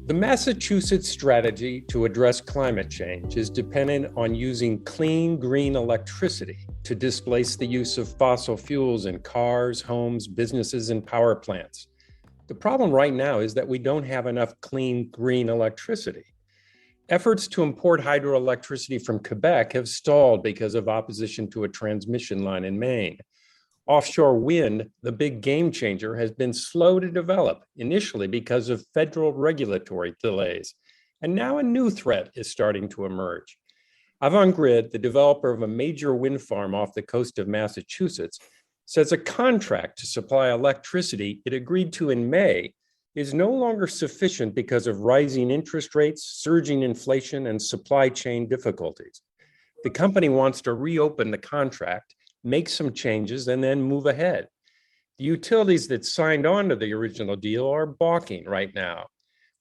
The Massachusetts strategy to address climate change is dependent on using clean, green electricity to displace the use of fossil fuels in cars, homes, businesses, and power plants. The problem right now is that we don't have enough clean, green electricity. Efforts to import hydroelectricity from Quebec have stalled because of opposition to a transmission line in Maine. Offshore wind, the big game changer, has been slow to develop, initially because of federal regulatory delays. And now a new threat is starting to emerge. Avangrid, the developer of a major wind farm off the coast of Massachusetts, says a contract to supply electricity it agreed to in May is no longer sufficient because of rising interest rates, surging inflation, and supply chain difficulties. The company wants to reopen the contract, make some changes, and then move ahead. The utilities that signed on to the original deal are balking right now.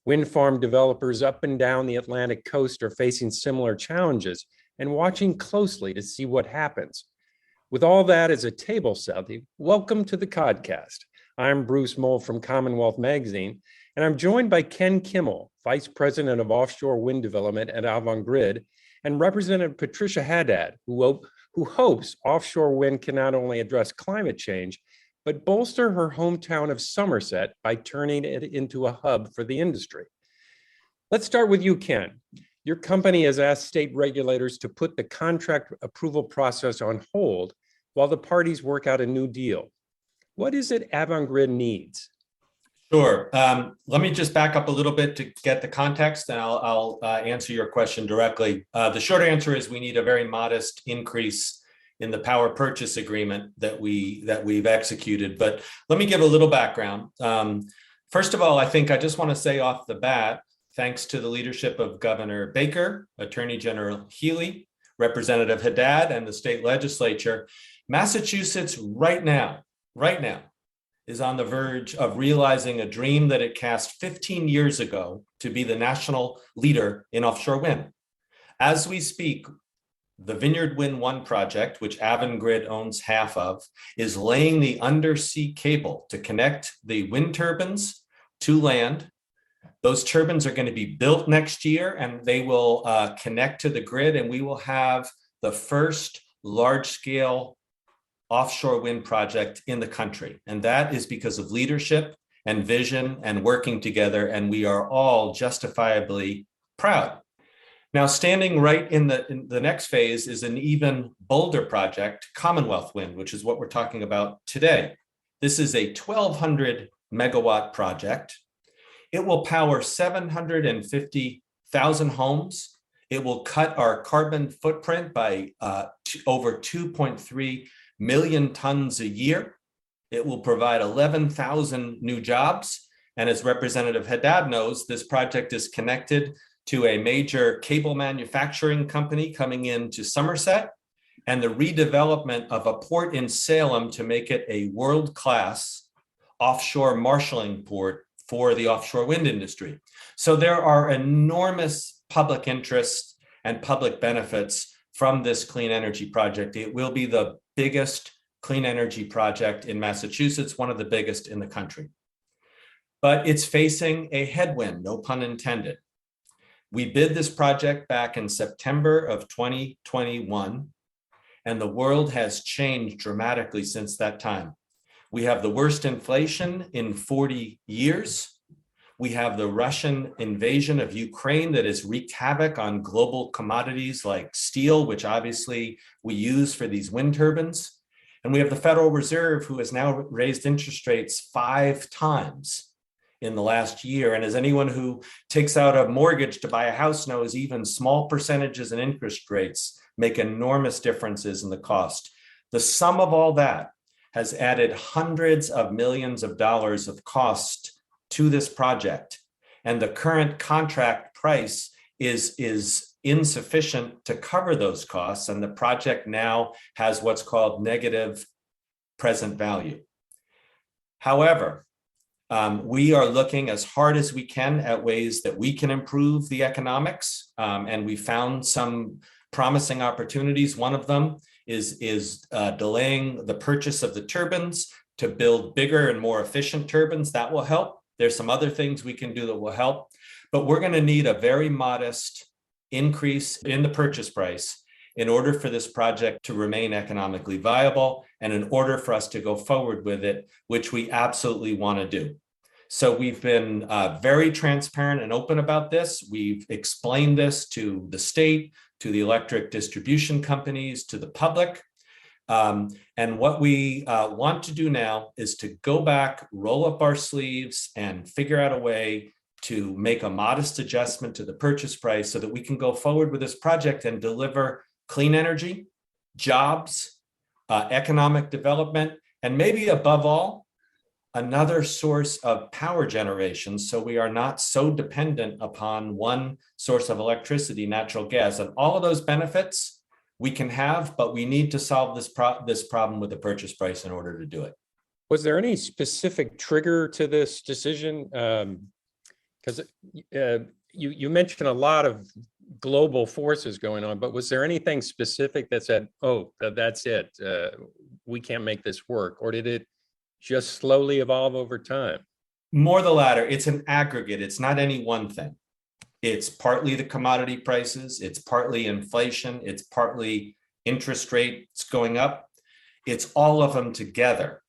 Wind farm developers up and down the Atlantic coast are facing similar challenges and watching closely to see what happens. With all that as a table setting, welcome to the podcast. I'm Bruce Moll from CommonWealth Magazine, and I'm joined by Ken Kimmel, Vice President of Offshore Wind Development at Avangrid, and Representative Patricia Haddad, who hopes offshore wind can not only address climate change, but bolster her hometown of Somerset by turning it into a hub for the industry. Let's start with you, Ken. Your company has asked state regulators to put the contract approval process on hold while the parties work out a new deal. What is it Avangrid needs? Sure. Let me just back up a little bit to get the context, and I'll answer your question directly. The short answer is we need a very modest increase in the power purchase agreement that we've executed. But let me give a little background. First of all, I just want to say off the bat, thanks to the leadership of Governor Baker, Attorney General Healy, Representative Haddad, and the state legislature, Massachusetts right now is on the verge of realizing a dream that it cast 15 years ago to be the national leader in offshore wind. As we speak, the Vineyard Wind 1 project, which Avangrid owns half of, is laying the undersea cable to connect the wind turbines to land. Those turbines are going to be built next year, and they will connect to the grid, and we will have the first large-scale offshore wind project in the country. And that is because of leadership and vision and working together. And we are all justifiably proud. Now, standing right in the next phase is an even bolder project, CommonWealth Wind, which is what we're talking about today. This is a 1,200 megawatt project. It will power 750,000 homes. It will cut our carbon footprint by over 2.3 million tons a year. It will provide 11,000 new jobs. And as Representative Haddad knows, this project is connected to a major cable manufacturing company coming into Somerset and the redevelopment of a port in Salem to make it a world-class offshore marshaling port for the offshore wind industry. So there are enormous public interests and public benefits from this clean energy project. It will be the biggest clean energy project in Massachusetts, one of the biggest in the country. But it's facing a headwind, no pun intended. We bid this project back in September of 2021, and the world has changed dramatically since that time. We have the worst inflation in 40 years. We have the Russian invasion of Ukraine that has wreaked havoc on global commodities like steel, which obviously we use for these wind turbines. And we have the Federal Reserve, who has now raised interest rates 5 times in the last year. And as anyone who takes out a mortgage to buy a house knows, even small percentages in interest rates make enormous differences in the cost. The sum of all that has added hundreds of millions of dollars of cost to this project. And the current contract price is insufficient to cover those costs. And the project now has what's called negative present value. However, we are looking as hard as we can at ways that we can improve the economics. And we found some promising opportunities. One of them is delaying the purchase of the turbines to build bigger and more efficient turbines. That will help. There's some other things we can do that will help, but we're going to need a very modest increase in the purchase price in order for this project to remain economically viable and in order for us to go forward with it, which we absolutely want to do. So we've been very transparent and open about this. We've explained this to the state, to the electric distribution companies, to the public. And what we want to do now is to go back, roll up our sleeves, and figure out a way to make a modest adjustment to the purchase price so that we can go forward with this project and deliver clean energy, jobs, economic development, and maybe above all, another source of power generation, so we are not so dependent upon one source of electricity, natural gas. And all of those benefits we can have, but we need to solve this problem with the purchase price in order to do it. Was there any specific trigger to this decision? Because you mentioned a lot of global forces going on, but was there anything specific that said, oh, that's it, we can't make this work? Or did it just slowly evolve over time? More the latter. It's an aggregate. It's not any one thing. It's partly the commodity prices. It's partly inflation. It's partly interest rates going up. It's all of them together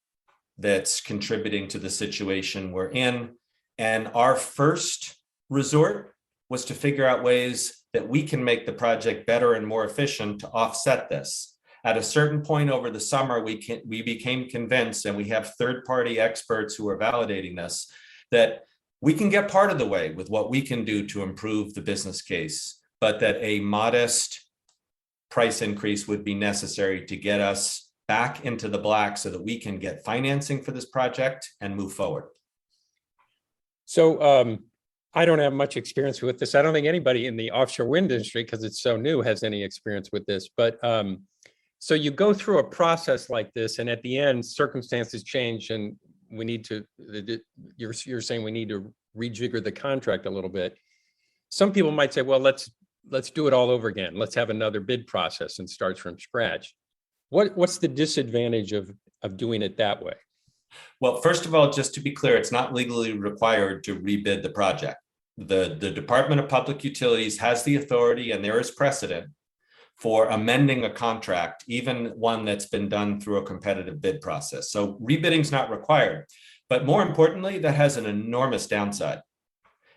that's contributing to the situation we're in. And our first resort was to figure out ways that we can make the project better and more efficient to offset this. At a certain point over the summer, we became convinced, and we have third-party experts who are validating this, that we can get part of the way with what we can do to improve the business case, but that a modest price increase would be necessary to get us back into the black so that we can get financing for this project and move forward. So I don't have much experience with this. I don't think anybody in the offshore wind industry, because it's so new, has any experience with this. But so you go through a process like this, and at the end, circumstances change, and we need to, you're saying we need to rejigger the contract a little bit. Some people might say, well, let's do it all over again. Let's have another bid process and start from scratch. What's the disadvantage of doing it that way? Well, first of all, just to be clear, it's not legally required to rebid the project. The Department of Public Utilities has the authority, and there is precedent for amending a contract, even one that's been done through a competitive bid process. So rebidding is not required. But more importantly, that has an enormous downside.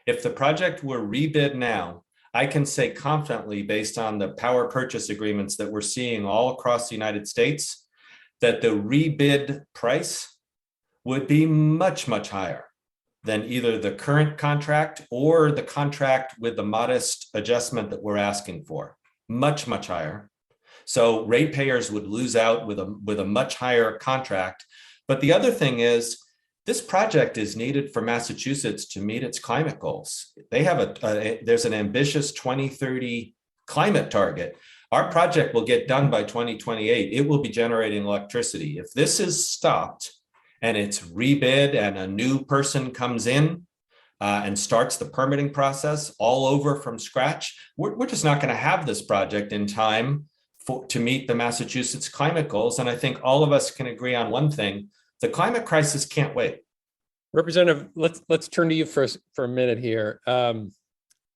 If the project were rebid now, I can say confidently, based on the power purchase agreements that we're seeing all across the United States, that the rebid price would be much, much higher than either the current contract or the contract with the modest adjustment that we're asking for. Much, much higher. So ratepayers would lose out with a much higher contract. But the other thing is, this project is needed for Massachusetts to meet its climate goals. They have there's an ambitious 2030 climate target. Our project will get done by 2028. It will be generating electricity. If this is stopped and it's rebid and a new person comes in and starts the permitting process all over from scratch, we're just not going to have this project in time to meet the Massachusetts climate goals. And I think all of us can agree on one thing: the climate crisis can't wait. Representative, let's turn to you for a minute here.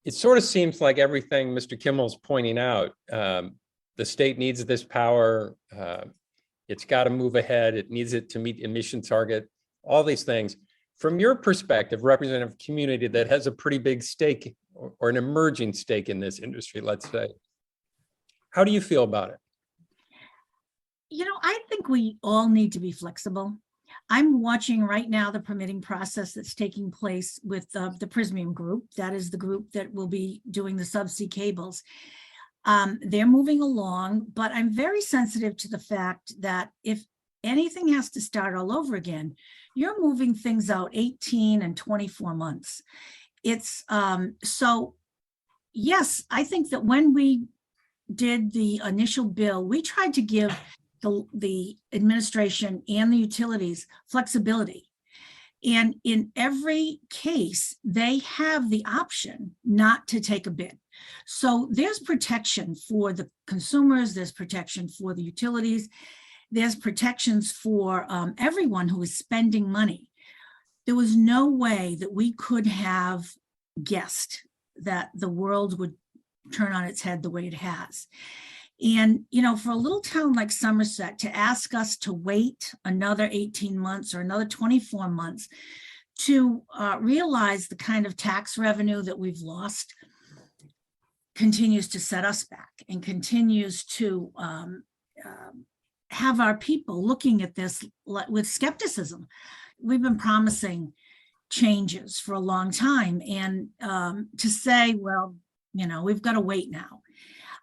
It sort of seems like everything Mr. Kimmel's pointing out, the state needs this power. It's got to move ahead. It needs it to meet emission target, all these things. From your perspective, representative community that has a pretty big stake or an emerging stake in this industry, let's say, how do you feel about it? You know, I think we all need to be flexible. I'm watching right now the permitting process that's taking place with the Prismium group. That is the group that will be doing the subsea cables. They're moving along, but I'm very sensitive to the fact that if anything has to start all over again, you're moving things out 18 and 24 months. It's so yes, I think that when we did the initial bill, we tried to give the administration and the utilities flexibility. And in every case, they have the option not to take a bid. So there's protection for the consumers, there's protection for the utilities, there's protections for everyone who is spending money. there was no way that we could have guessed that the world would turn on its head the way it has. And, for a little town like Somerset to ask us to wait another 18 months or another 24 months to realize the kind of tax revenue that we've lost continues to set us back and continues to have our people looking at this with skepticism. We've been promising changes for a long time, and to say, well, we've got to wait now.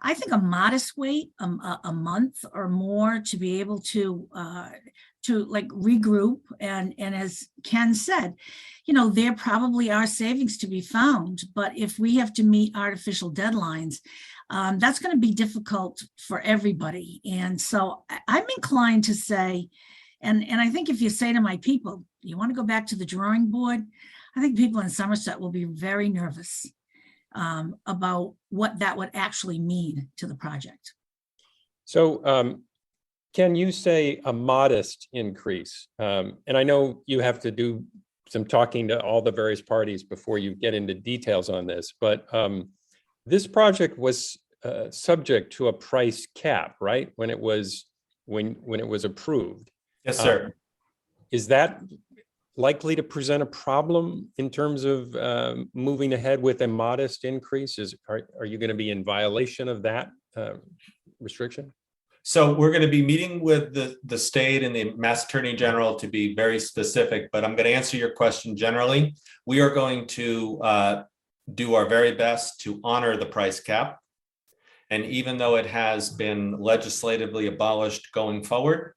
I think a modest wait, a month or more, to be able to regroup, and as Ken said, there probably are savings to be found, but if we have to meet artificial deadlines, that's going to be difficult for everybody. And so I'm inclined to say, and I think if you say to my people, you want to go back to the drawing board, I think people in Somerset will be very nervous about what that would actually mean to the project. So can you say a modest increase? And I know you have to do some talking to all the various parties before you get into details on this, but this project was subject to a price cap, right? When it was approved. Yes, sir. Is that likely to present a problem in terms of moving ahead with a modest increase? Are you going to be in violation of that restriction? So we're going to be meeting with the state and the Mass Attorney General to be very specific, but I'm going to answer your question generally. We are going to do our very best to honor the price cap. And even though it has been legislatively abolished going forward,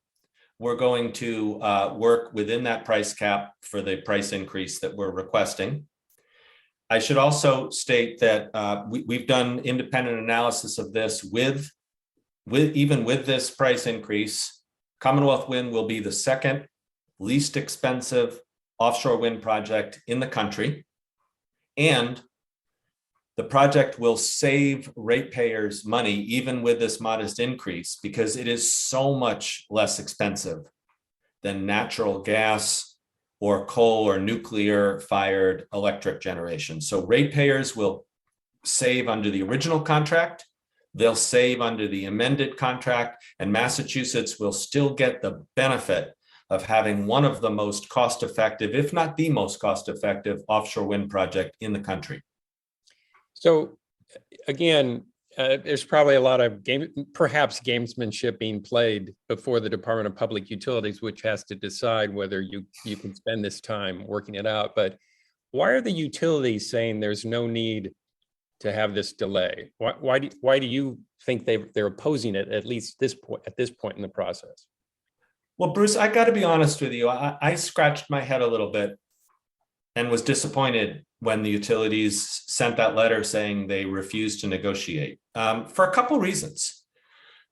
we're going to work within that price cap for the price increase that we're requesting. I should also state that we've done independent analysis of this even with this price increase. Commonwealth Wind will be the second least expensive offshore wind project in the country. And the project will save ratepayers money even with this modest increase, because it is so much less expensive than natural gas or coal or nuclear fired electric generation. So ratepayers will save under the original contract, they'll save under the amended contract, and Massachusetts will still get the benefit of having one of the most cost-effective, if not the most cost-effective, offshore wind project in the country. So again, there's probably a lot of perhaps gamesmanship being played before the Department of Public Utilities, which has to decide whether you can spend this time working it out. But why are the utilities saying there's no need to have this delay? Why do you think they're opposing it at this point in the process? Well, Bruce, I got to be honest with you. I scratched my head a little bit and was disappointed when the utilities sent that letter saying they refused to negotiate for a couple reasons.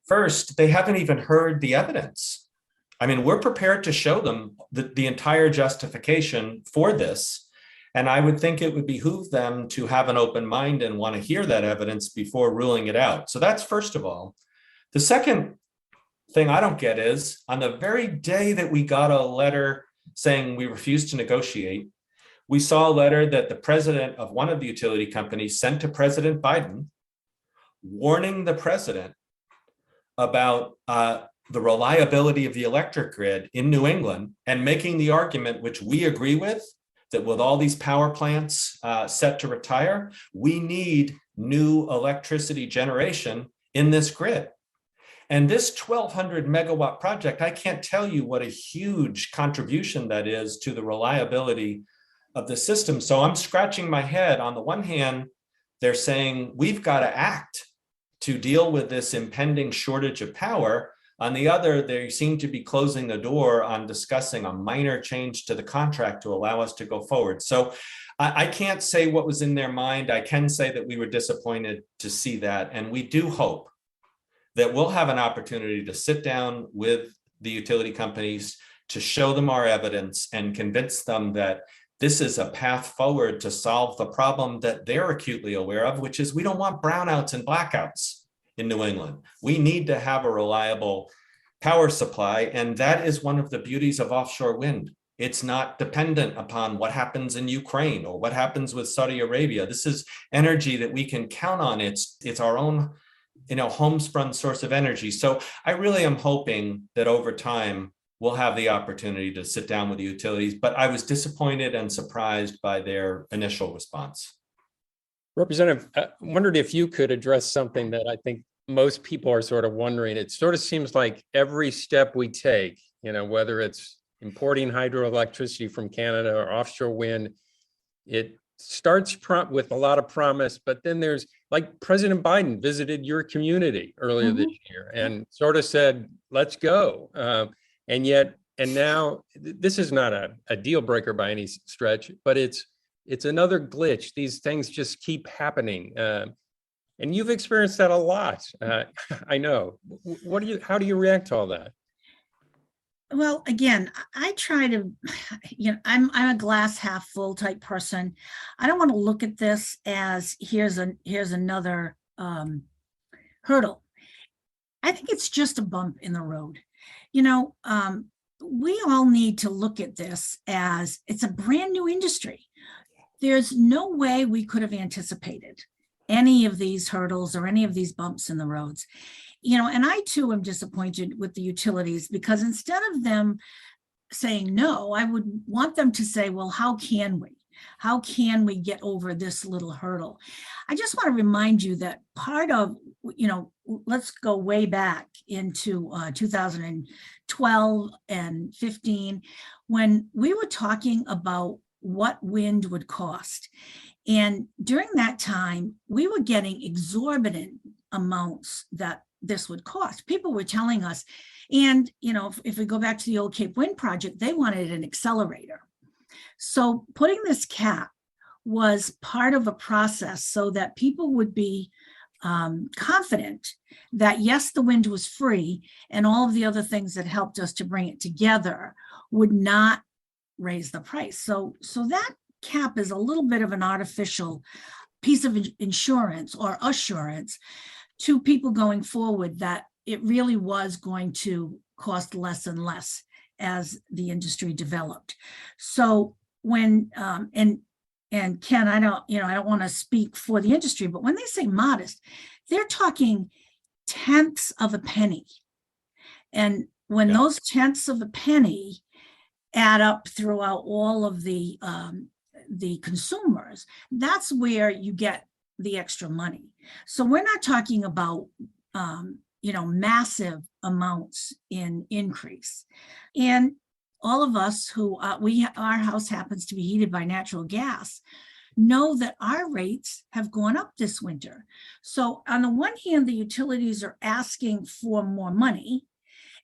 First, they haven't even heard the evidence. I mean, we're prepared to show them the entire justification for this. And I would think it would behoove them to have an open mind and want to hear that evidence before ruling it out. So that's first of all. The second thing I don't get is, on the very day that we got a letter saying we refuse to negotiate, we saw a letter that the president of one of the utility companies sent to President Biden, warning the president about the reliability of the electric grid in New England, and making the argument, which we agree with, that with all these power plants set to retire, we need new electricity generation in this grid. And this 1,200 megawatt project, I can't tell you what a huge contribution that is to the reliability of the system. So I'm scratching my head. On the one hand, they're saying we've got to act to deal with this impending shortage of power. On the other, they seem to be closing the door on discussing a minor change to the contract to allow us to go forward. So I can't say what was in their mind. I can say that we were disappointed to see that. And we do hope that we'll have an opportunity to sit down with the utility companies to show them our evidence and convince them that this is a path forward to solve the problem that they're acutely aware of, which is we don't want brownouts and blackouts in New England. We need to have a reliable power supply. And that is one of the beauties of offshore wind. It's not dependent upon what happens in Ukraine or what happens with Saudi Arabia. This is energy that we can count on. It's our own, homespun source of energy. So I really am hoping that over time we'll have the opportunity to sit down with the utilities, but I was disappointed and surprised by their initial response. Representative, I wondered if you could address something that I think most people are sort of wondering. It sort of seems like every step we take, whether it's importing hydroelectricity from Canada or offshore wind, it starts with a lot of promise, but then there's, like, President Biden visited your community earlier this year and sort of said, let's go. And now this is not a deal breaker by any stretch, but it's another glitch. These things just keep happening. And you've experienced that a lot. I know. How do you react to all that? Well, again, I try to, I'm a glass half full type person. I don't want to look at this as here's another hurdle. I think it's just a bump in the road. We all need to look at this as it's a brand new industry. There's no way we could have anticipated any of these hurdles or any of these bumps in the roads. And I too am disappointed with the utilities, because instead of them saying no, I would want them to say, well, how can we get over this little hurdle? I just want to remind you that part of, let's go way back into 2012 and 15, when we were talking about what wind would cost. And during that time, we were getting exorbitant amounts that this would cost. People were telling us, and if we go back to the old Cape Wind project, they wanted an accelerator. So putting this cap was part of a process so that people would be confident that, yes, the wind was free, and all of the other things that helped us to bring it together would not raise the price. So that cap is a little bit of an artificial piece of insurance or assurance to people going forward that it really was going to cost less and less as the industry developed. So when and Ken, I don't want to speak for the industry, but when they say modest, they're talking tenths of a penny. And when those tenths of a penny add up throughout all of the consumers, that's where you get the extra money. So we're not talking about massive amounts in increase. And all of us who our house happens to be heated by natural gas know that our rates have gone up this winter. So on the one hand, the utilities are asking for more money,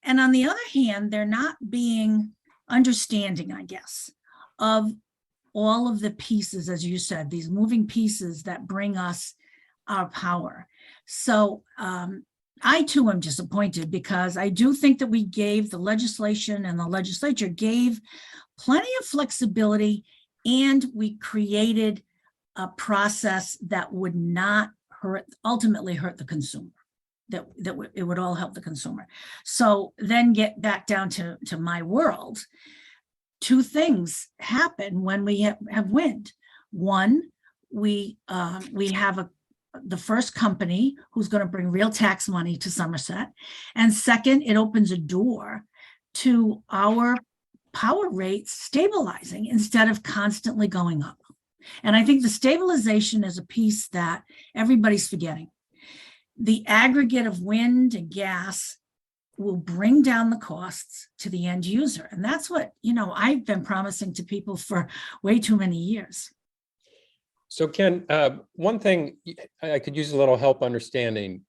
and on the other hand, they're not being understanding, I guess, of all of the pieces, as you said, these moving pieces that bring us our power. So I too am disappointed, because I do think that we gave the legislation and the legislature gave plenty of flexibility, and we created a process that would not ultimately hurt the consumer, that it would all help the consumer. So then get back down to my world. Two things happen when we have wind. One, we have the first company who's going to bring real tax money to Somerset. And second, it opens a door to our power rates stabilizing instead of constantly going up. And I think the stabilization is a piece that everybody's forgetting. The aggregate of wind and gas will bring down the costs to the end user. And that's what, I've been promising to people for way too many years. So Ken, one thing I could use a little help understanding.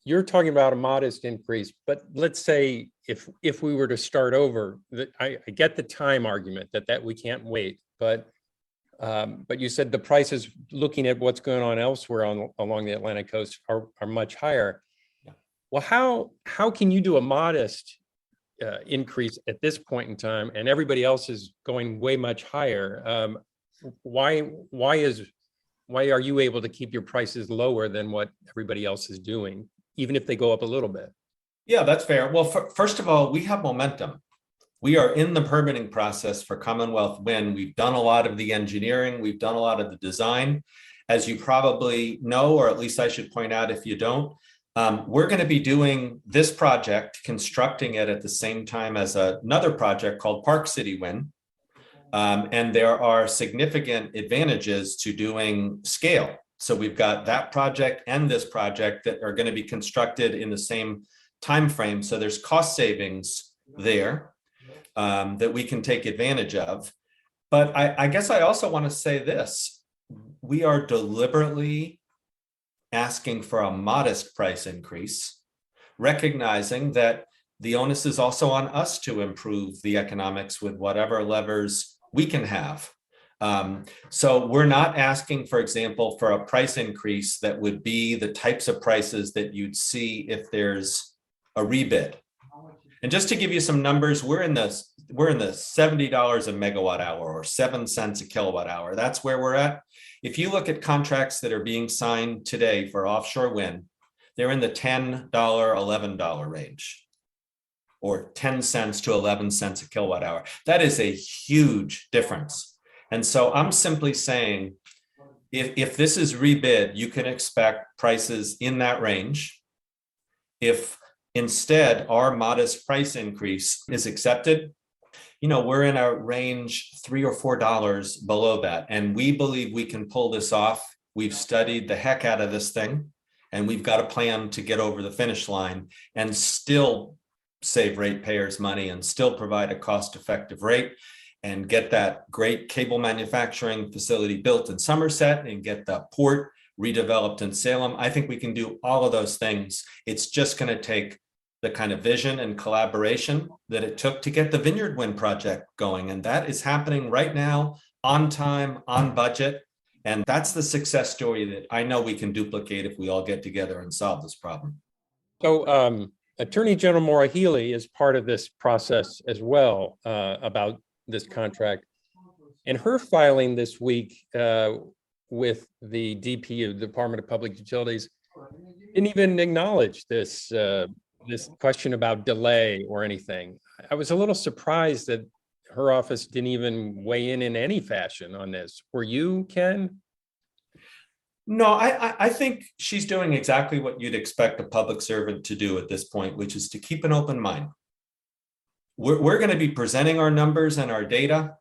You're talking about a modest increase, but let's say if we were to start over, I get the time argument that we can't wait, but you said the prices, looking at what's going on elsewhere along the Atlantic coast, are much higher. Yeah. Well, how can you do a modest increase at this point in time, and everybody else is going way much higher? Why are you able to keep your prices lower than what everybody else is doing, even if they go up a little bit? Yeah, that's fair. Well, first of all, we have momentum. We are in the permitting process for Commonwealth Wind. We've done a lot of the engineering. We've done a lot of the design. As you probably know, or at least I should point out if you don't, we're going to be doing this project, constructing it at the same time as another project called Park City Wind. And there are significant advantages to doing scale. So we've got that project and this project that are going to be constructed in the same time frame. So there's cost savings there that we can take advantage of. But I guess I also want to say this. We are deliberately asking for a modest price increase, recognizing that the onus is also on us to improve the economics with whatever levers we can have. So we're not asking, for example, for a price increase that would be the types of prices that you'd see if there's a rebid. And just to give you some numbers, we're in the $70 a megawatt hour or 7 cents a kilowatt hour. That's where we're at. If you look at contracts that are being signed today for offshore wind, they're in the $10, $11 range, or 10 cents to 11 cents a kilowatt hour. That is a huge difference. And so I'm simply saying, if this is rebid, you can expect prices in that range. If instead our modest price increase is accepted, we're in a range $3 or $4 below that. And we believe we can pull this off. We've studied the heck out of this thing, and we've got a plan to get over the finish line and still save ratepayers money and still provide a cost-effective rate and get that great cable manufacturing facility built in Somerset and get the port redeveloped in Salem. I think we can do all of those things. It's just going to take the kind of vision and collaboration that it took to get the Vineyard Wind project going. And that is happening right now, on time, on budget. And that's the success story that I know we can duplicate if we all get together and solve this problem. So Attorney General Maura Healey is part of this process as well about this contract. In her filing this week with the DPU, Department of Public Utilities, didn't even acknowledge this question about delay or anything. I was a little surprised that her office didn't even weigh in any fashion on this. Were you, Ken? No, I think she's doing exactly what you'd expect a public servant to do at this point, which is to keep an open mind. We're going to be presenting our numbers and our data.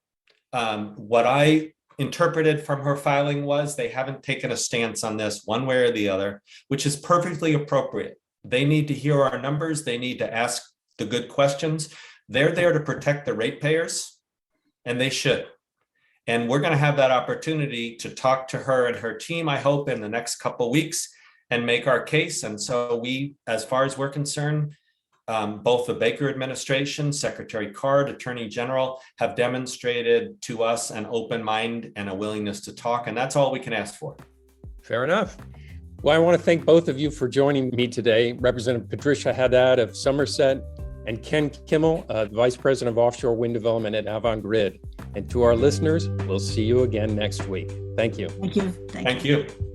What I interpreted from her filing was they haven't taken a stance on this one way or the other, which is perfectly appropriate. They need to hear our numbers. They need to ask the good questions. They're there to protect the ratepayers, and they should. And we're going to have that opportunity to talk to her and her team, I hope, in the next couple of weeks and make our case. And so we, as far as we're concerned, both the Baker administration, Secretary Card, Attorney General, have demonstrated to us an open mind and a willingness to talk. And that's all we can ask for. Fair enough. Well, I want to thank both of you for joining me today, Representative Patricia Haddad of Somerset and Ken Kimmel, Vice President of Offshore Wind Development at Avangrid. And to our listeners, we'll see you again next week. Thank you. Thank you. Thank you.